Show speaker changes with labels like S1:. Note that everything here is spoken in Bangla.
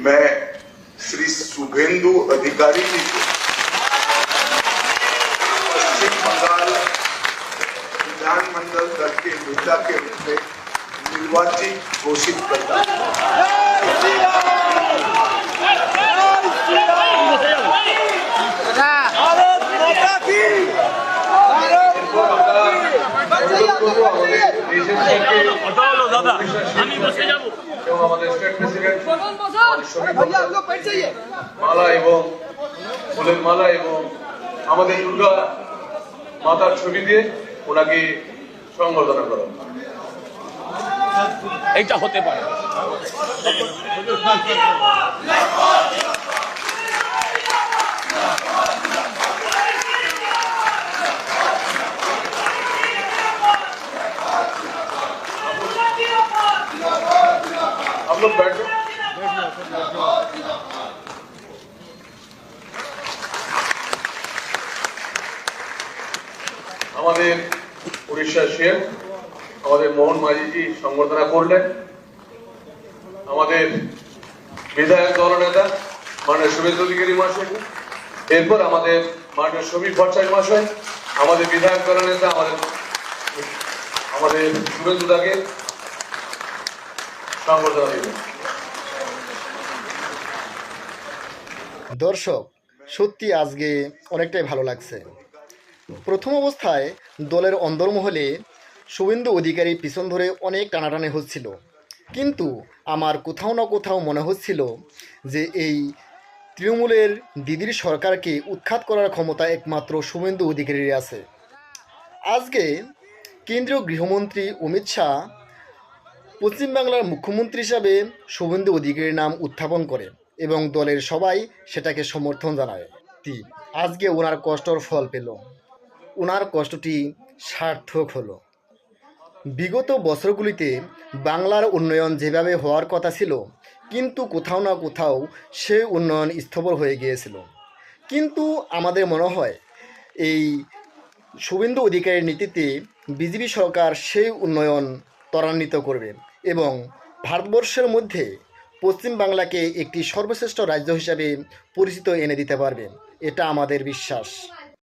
S1: मैं श्री शुभेंदु अधिकारी जी को पश्चिम बंगाल विधानमंडल दल के नेता के रूप में निर्वाचित घोषित करता हूं।
S2: মালা এবং ফুলের মালা এবং আমাদের দুর্গা মাতার ছবি দিয়ে ওনাকে সংবর্ধনা করা
S3: এইটা হতে পারে।
S2: हम लोग बैठ जाओ। আমাদের উড়িষ্যার শের আমাদের মোহন মাঝিজি সংবর্ধনা করলেন। আমাদের বিধায়ক দলনেতা মাননীয় শুভেন্দু অধিকারী মহাশয়, এরপর আমাদের মাননীয় সমীর ভট্টাচার্য মহাশয়, আমাদের বিধায়ক দলনেতা আমাদের শুভেন্দু দাকে সংবর্ধনা দিলেন।
S4: দর্শক, সত্যি আজকে অনেকটাই ভালো লাগছে। প্রথম অবস্থায় দলের অন্দরমহলে শুভেন্দু অধিকারী পিছন ধরে অনেক টানাটানি হচ্ছিল, কিন্তু আমার কোথাও না কোথাও মনে হচ্ছিল যে এই তৃণমূলের দিদির সরকারকে উৎখাত করার ক্ষমতা একমাত্র শুভেন্দু অধিকারীর আছে। আজকে কেন্দ্রীয় গৃহমন্ত্রী অমিত শাহ পশ্চিমবাংলার মুখ্যমন্ত্রী হিসাবে শুভেন্দু অধিকারীর নাম উত্থাপন করে এবং দলের সবাই সেটাকে সমর্থন জানায়। আজকে ওনার কষ্টর ফল পেল, ওনার কষ্টটি সার্থক হলো। বিগত বছরগুলিতে বাংলার উন্নয়ন যেভাবে হওয়ার কথা ছিল, কিন্তু কোথাও না কোথাও সে উন্নয়ন স্থবির হয়ে গিয়েছিল। কিন্তু আমাদের মনে হয় এই শুভেন্দু অধিকারীর নীতিতে বিজেপি সরকার সেই উন্নয়ন ত্বরান্বিত করবে এবং ভারতবর্ষের মধ্যে পশ্চিম বাংলাকে একটি সর্বশ্রেষ্ঠ রাজ্য হিসাবে পরিচিত এনে দিতে পারবে, এটা আমাদের বিশ্বাস।